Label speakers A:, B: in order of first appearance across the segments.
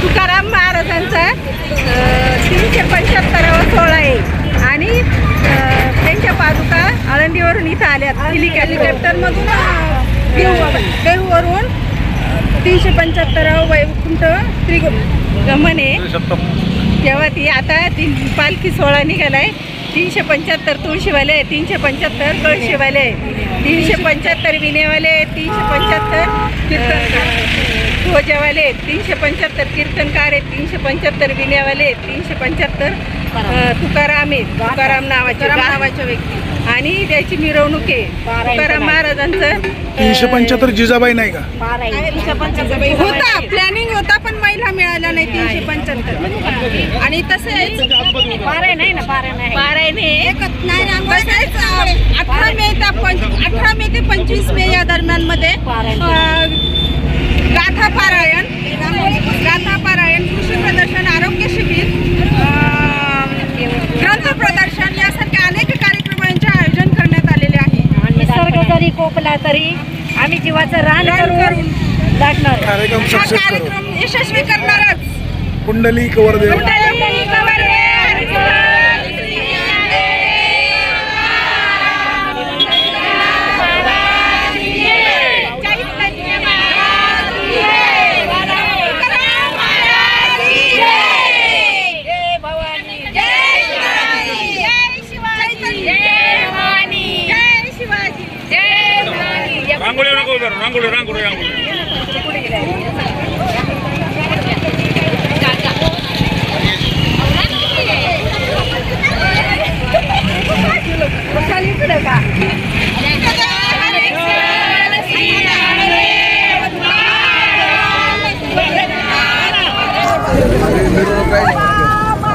A: तुकाराम महाराजांचा 375वा सोहळा आहे आणि त्यांच्या पादुका आळंदीवरून इथं आल्यात हेलिकॉप्टरमधून देहूवरून 375वा वैकुंठ त्रिगमन आहे तेव्हा ती आता पालखी सोहळा निघालाय. 375 तुळशीवाले, 375 कळशीवाले, 375 विनेवाले, 375 ध्वजावाले, 375 कीर्तनकार आहेत, 375 विनेवाले, 375 तुकाराम आहेत, तुकाराम नावाच्या व्यक्ती आणि त्याची मिरवणूक आहे. तुकाराम महाराजांचं
B: 375 जिजाबाई नाही का?
A: होता प्लॅनिंग होता पण महिला मिळाल्या नाही 375 आणि तसेच 18 मे ते 25 मे या दरम्यान मध्ये गाथा पारायण, कृषी प्रदर्शन, आरोग्य शिबिर, ग्रंथ प्रदर्शन यासारख्या अनेक कार्यक्रमांचे आयोजन करण्यात आलेले आहे.
C: निसर्ग जरी कोकला तरी आम्ही जीवाचं रान करून लागणार.
A: कार्यक्रम यशस्वी करणारच.
B: कुंडली कवरदेव.
D: रांगोळी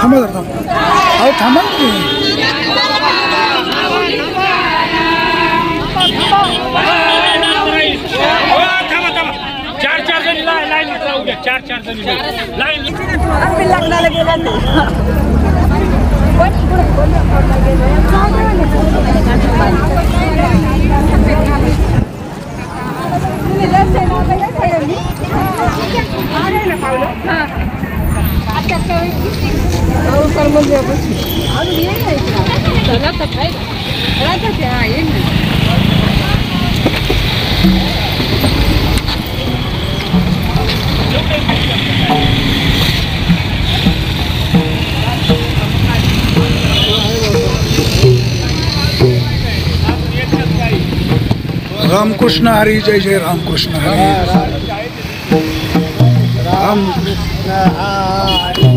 B: थांबा जरा थांबा. अहो थांबा
D: चार जणी लाईन राहू द्या. चार जणी लाईन
A: लग्नाला गेला
B: रामकृष्ण हरी. जय जय रामकृष्ण हरी. रामकृष्ण हरी.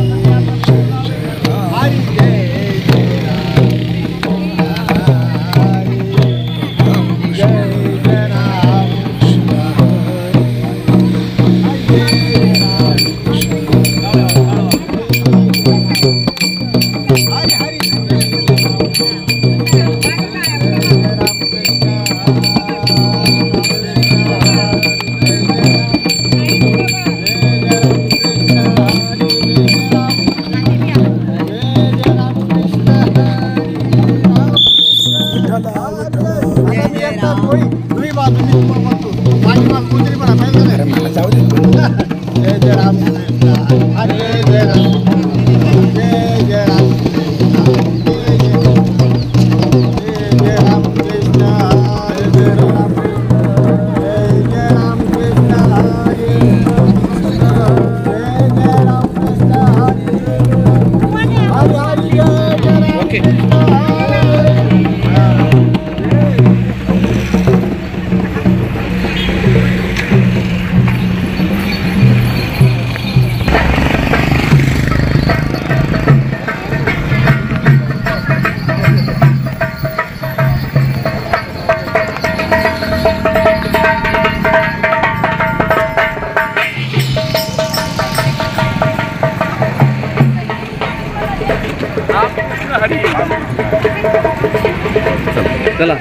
E: चला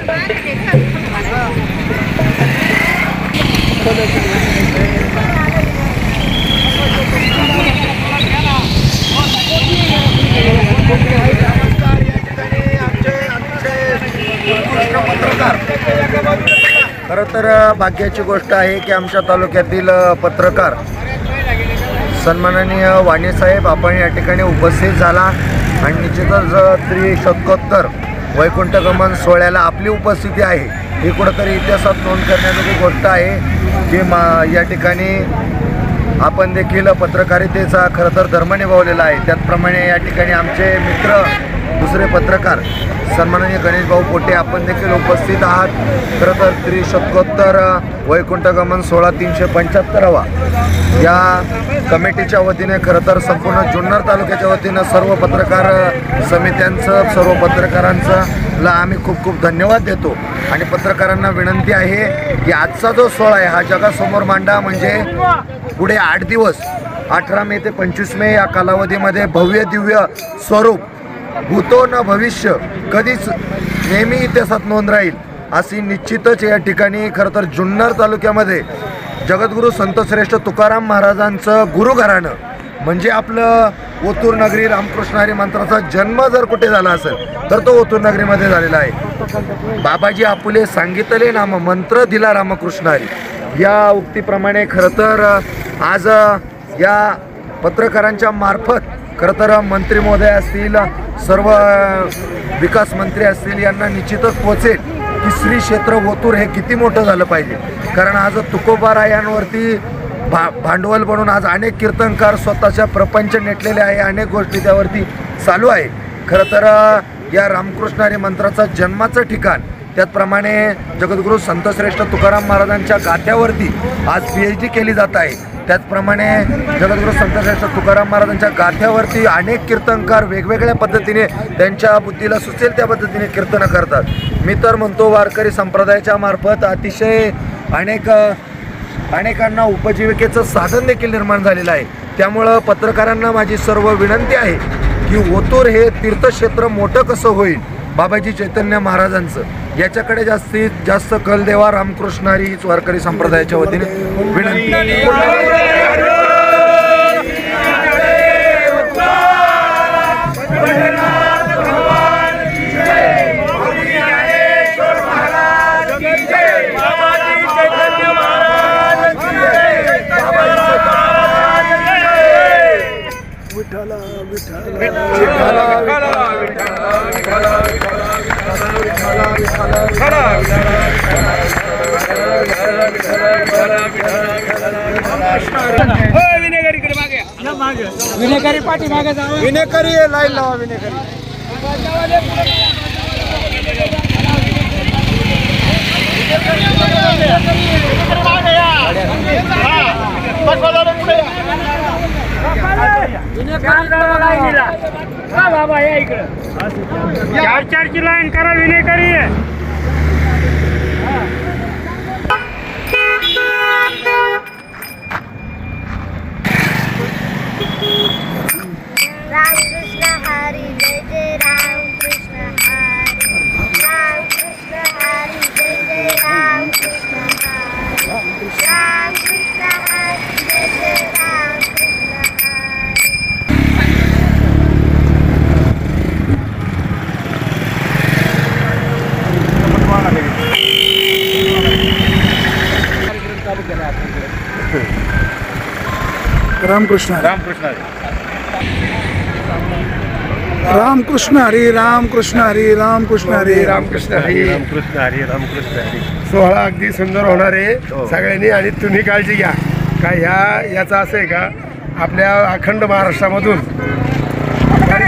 F: खरं तर भाग्याची गोष्ट आहे की आमच्या तालुक्यातील पत्रकार सन्माननीय वाणीसाहेब आपण या ठिकाणी उपस्थित झाला आणि निश्चितच त्रिशतकोत्तर वैकुंठगमन सोहळ्याला आपली उपस्थिती आहे ही कुठंतरी इतिहासात नोंद करण्याजोगी गोष्ट आहे की या ठिकाणी आपण देखील पत्रकारितेचा खरं तर धर्म निभावलेला आहे। त्याचप्रमाणे या ठिकाणी आमचे मित्र दुसरे पत्रकार सन्माननीय गणेश भाऊ पोटे आपण देखील उपस्थित आहात। खरं तर त्रिशतकोत्तर वैकुंठगमन सोहळा 375वा या कमिटीच्या वतीने खरं तर संपूर्ण जुन्नर तालुक्याच्या वतीनं सर्व पत्रकार समित्यांचं सर्व पत्रकारांचं आम्ही खूप खूप धन्यवाद देतो आणि पत्रकारांना विनंती आहे की आजचा जो सोहळा आहे हा जगासमोर मांडा म्हणजे पुढे 8 दिवस 18 मे ते 25 मे या कालावधीमध्ये भव्य दिव्य स्वरूप भूतो न भविष्य कधीच नेहमी इतिहासात नोंद राहील अशी निश्चितच या ठिकाणी खरं तर जुन्नर तालुक्यामध्ये जगद्गुरू संतश्रेष्ठ तुकाराम महाराजांचं गुरुघराणं म्हणजे आपलं ओतूर नगरी रामकृष्ण हरी मंत्राचा जन्म जर कुठे झाला असेल तर तो ओतूर नगरीमध्ये झालेला आहे। बाबाजी आपुले सांगितले नाम मंत्र दिला रामकृष्ण हरी या उक्तीप्रमाणे खरं तर आज या पत्रकारांच्या मार्फत खरं तर मंत्री महोदय असतील सर्व विकास मंत्री असतील यांना निश्चितच पोचेल की श्री क्षेत्र ओतूर हे किती मोठं झालं पाहिजे। कारण आज तुकोबारायांवरती भांडवल बनून आज अनेक कीर्तनकार स्वतःच्या प्रपंच नेटलेले आहे अनेक गोष्टी त्यावरती चालू आहे। खरं तर या रामकृष्ण हरी मंत्राचा जन्माचं ठिकाण त्याचप्रमाणे जगद्गुरू संतश्रेष्ठ तुकाराम महाराजांच्या गाथ्यावरती आज PhD केली जात आहे। त्याचप्रमाणे जगद्गुरू संतश्रेष्ठ तुकाराम महाराजांच्या गाथ्यावरती अनेक कीर्तनकार वेगवेगळ्या पद्धतीने त्यांच्या बुद्धीला सुचेल त्या पद्धतीने कीर्तनं करतात। मी तर म्हणतो वारकरी संप्रदायाच्या मार्फत अतिशय अनेकांना उपजीविकेचं साधन देखील निर्माण झालेलं आहे। त्यामुळं पत्रकारांना माझी सर्व विनंती आहे की ओतूर हे तीर्थक्षेत्र मोठं कसं होईल बाबाजी चैतन्य महाराजांचं याच्याकडे जास्तीत जास्त कल देवा रामकृष्ण हरी वारकरी संप्रदायाच्या वतीने विनंती।
D: विनेकरी पाठी मागे जावा
B: विनेकरी लाईन लावा विनेकरी
D: बाबा या इकडं 4-4ची लाईन करा विनेकरी
G: रामकृष्ण हरी जय जय रामकृष्ण हरी रामकृष्ण हरी जय जय रामकृष्ण हरी रामकृष्ण हरी जय जय रामकृष्ण
B: रामकृष्ण रामकृष्ण हरी रामकृष्ण हरी रामकृष्ण हरी
F: रामकृष्ण हरी
H: रामकृष्ण हरी रामकृष्ण हरी
F: सोहळा अगदी सुंदर होणार आहे सगळ्यांनी आणि तुम्ही काळजी घ्या का याचा असं आहे का आपल्या अखंड महाराष्ट्रामधून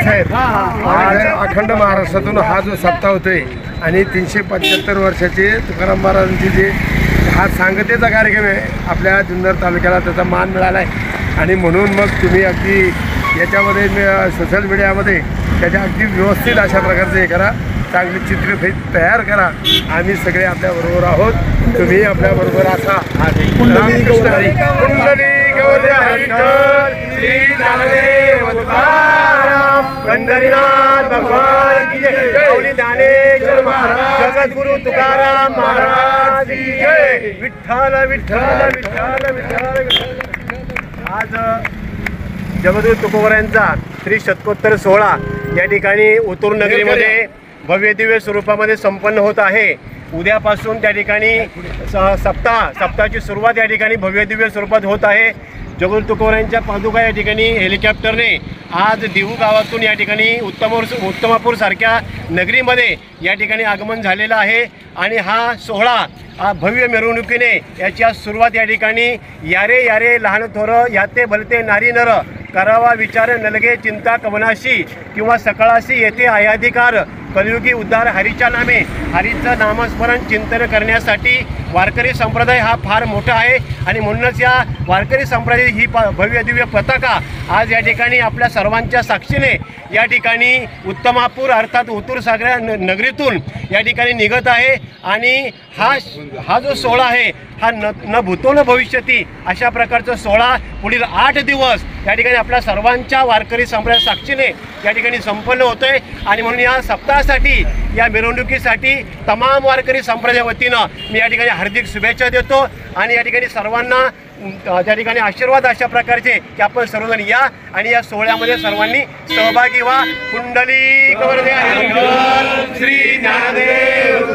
F: साहेब अखंड महाराष्ट्रातून हा जो सप्ताह होतोय आणि 375 वर्षाचे तुकाराम महाराजांची जे हा सांगतेचा कार्यक्रम आहे आपल्या जुन्नर तालुक्याला त्याचा मान मिळाला आहे आणि म्हणून मग तुम्ही अगदी याच्यामध्ये सोशल मीडियामध्ये त्याच्या अगदी व्यवस्थित अशा प्रकारचं हे करा चांगली चित्रफित तयार करा आम्ही सगळे आपल्याबरोबर आहोत तुम्ही आपल्याबरोबर असा रामकृष्ण हरी कुंडली गौरी हरिकर श्री ज्ञानदेव तुकाराम पंढरीनाथ भगवान की जय माऊली ज्ञानेश्वर महाराज जगद्गुरू तुकाराम महाराज की जय विठ्ठल विठ्ठल विठ्ठल विठ्ठल। आज जगद्गुरू तुकोबारायांचा त्रिशतकोत्तर सोहळा या ठिकाणी ओतूर नगरीमध्ये भव्य दिव्य स्वरूपामध्ये संपन्न होत आहे
H: उद्यापासून त्या ठिकाणी सप्ताहाची सुरुवात या ठिकाणी भव्यदिव्य स्वरूपात होत आहे. जगद्गुरू तुकोबारायांच्या पादुका या ठिकाणी हेलिकॉप्टरने आज देहू गावातून या ठिकाणी उत्तमापूर सारख्या नगरीमध्ये या ठिकाणी आगमन झालेलं आहे. आणि हा सोहळा भव्य मिरवणुकीने याची आज सुरुवात या ठिकाणी यारे यारे लहान थोरं याते भलते नारी नर करावा विचार नलगे चिंता कवनाशी किंवा सकाळाशी येथे आयाधिकार कलियुगी उद्धार हरीच्या नामे हरीचं नामस्मरण चिंतन करण्यासाठी वारकरी संप्रदाय हा फार मोठा आहे. आणि म्हणूनच या वारकरी संप्रदाय ही भव्य दिव्य पताका आज या ठिकाणी आपल्या सर्वांच्या साक्षीने या ठिकाणी उत्तमापूर अर्थात ओतूर सागऱ्या नगरीतून या ठिकाणी निघत आहे. आणि हा जो सोहळा आहे हा न भूतो न भविष्यती अशा प्रकारचा सोहळा पुढील 8 दिवस या ठिकाणी आपल्या सर्वांच्या वारकरी संप्रदाय साक्षीने या ठिकाणी संपन्न होतो आहे. आणि म्हणून या सप्ताहासाठी या मिरवणुकीसाठी तमाम वारकरी संप्रदाय वतीनं मी या ठिकाणी हार्दिक शुभेच्छा देतो. आणि या ठिकाणी सर्वांना त्या ठिकाणी आशीर्वाद अशा प्रकारचे की आपण सर्वजण या आणि या सोहळ्यामध्ये सर्वांनी सहभागी व्हा. कुंडली श्री ज्ञानदेव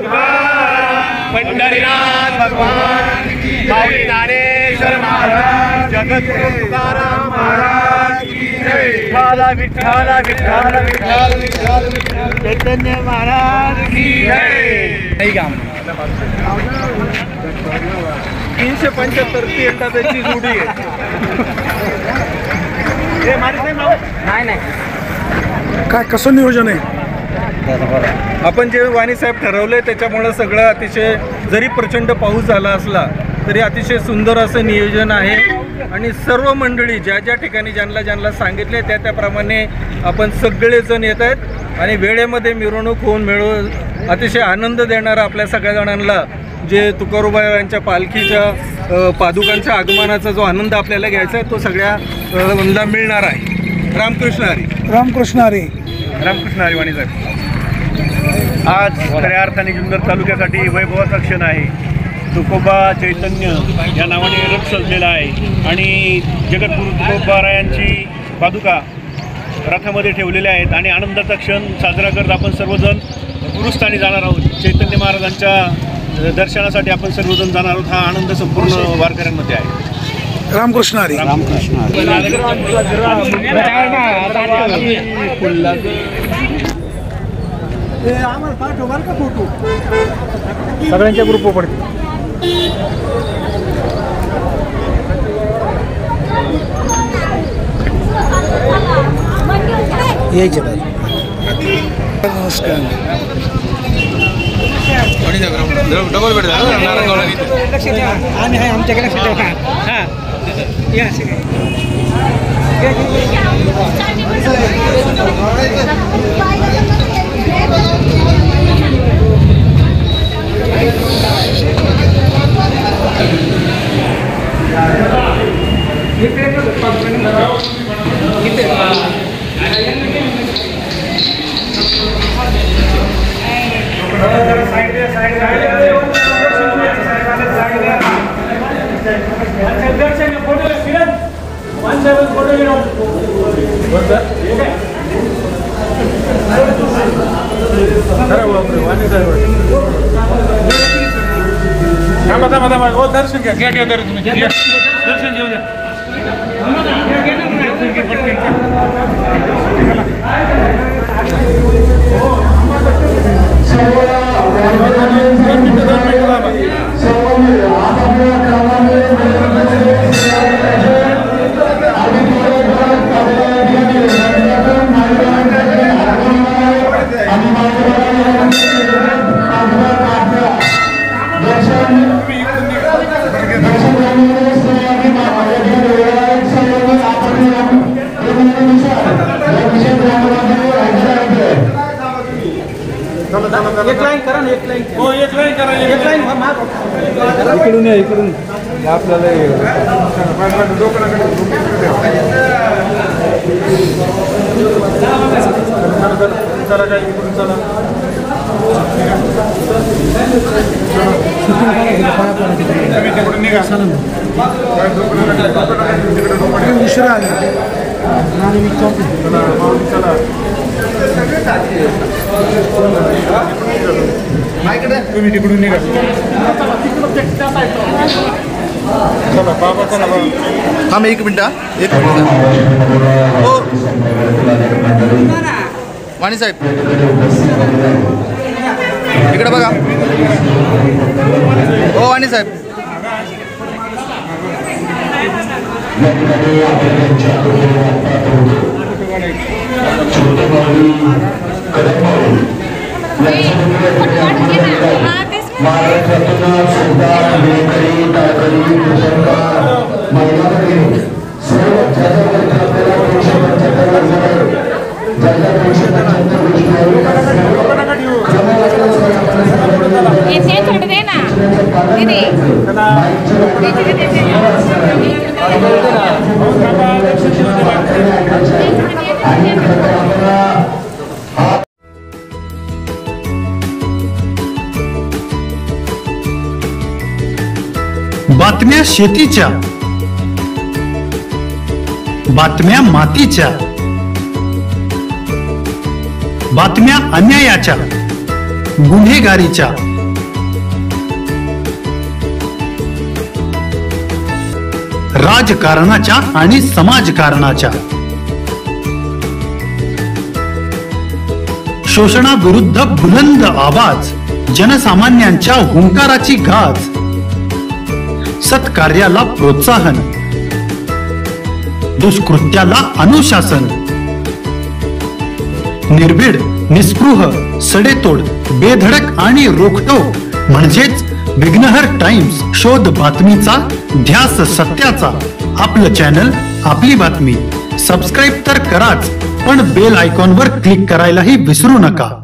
H: पंढरीनाथ भगवान माऊली ज्ञानेश्वर महाराज जगद्गुरू तुकाराम महाराज विठ्ठल विठ्ठल विठ्ठल विठ्ठल चैतन्य महाराज की जय.
B: 375 तीर्थाची जोडी आहे. काय कसं नियोजन आहे? आपण जे वाणी साहेब ठरवले त्याच्यामुळे सगळं अतिशय जरी प्रचंड पाऊस झाला असला तरी अतिशय सुंदर असं नियोजन आहे. आणि सर्व मंडळी ज्या ज्या ठिकाणी ज्यांना सांगितले त्याप्रमाणे आपण सगळेजण येत आहेत. आणि वेळेमध्ये मिरवणूक होऊन अतिशय आनंद देणारा आपल्या सगळ्या जणांना जे तुकोबारायांच्या पालखीच्या पादुकांच्या आगमनाचा जो आनंद आपल्याला घ्यायचा आहे तो सगळ्यांना मिळणार आहे. रामकृष्ण हरी. रामकृष्ण हरी.
H: रामकृष्ण हरी. वाणी साहेब आज खऱ्या अर्थाने जुन्नर तालुक्यासाठी वैभवाचा क्षण आहे. तुकोबा चैतन्य या नावाने रथ सजलेला आहे आणि जगद्गुरू तुकोबारायांची पादुका रथामध्ये ठेवलेल्या आहेत. आणि आनंदाचा क्षण साजरा करत आपण सर्वजण गुरुस्थानी जाणार आहोत. चैतन्य महाराजांच्या दर्शनासाठी आपण सर्वजण जाणार आहोत. हा आनंद संपूर्ण वारकऱ्यांमध्ये आहे.
B: रामकृष्ण हरी.
E: रामकृष्ण
B: सगळ्यांच्या ग्रुप पडते. यायचे नमस्कार.
E: डबल बेड
B: आम्ही आहे आमच्याकडे लक्ष ठेवा. हां या दर्शन घ्या. दर्शन घेऊ द्या. एक लाईन करा ना. एक लाईन. हो एक लाईन करा. एक लाईन इकडून या. इकडून आपल्याला चला काय इकडून चला. तिकडून निघा. उशिरा आले. चला. तुम्ही तिकडून निघा. चला बाबा, चला बाबा.
E: थांब एक मिनिट. हो वाणी साहेब इकडे बघा. हो वाणी साहेब.
C: थोडं दे ना.
I: बातम्या शेतीच्या, बातम्या मातीच्या, बातम्या अन्यायाच्या, गुन्हेगारीच्या, राजकारणाच्या आणि समाजकारणाच्या, शोषणाविरुद्ध बुलंद आवाज, जनसामान्यांच्या हुंकाराची गाज, सत्कार्याला प्रोत्साहन, दुष्कृत्याला अनुशासन, निर्भीड, निस्पृह, सडेतोड, बेधडक आणि रोखटोक म्हणजेच विघ्नहर टाइम्स. शोध बातमीचा, ध्यास सत्याचा. आपलं चॅनल, आपली बातमी. सबस्क्राईब तर कराच, पण बेल आयकॉनवर क्लिक करायलाही विसरू नका.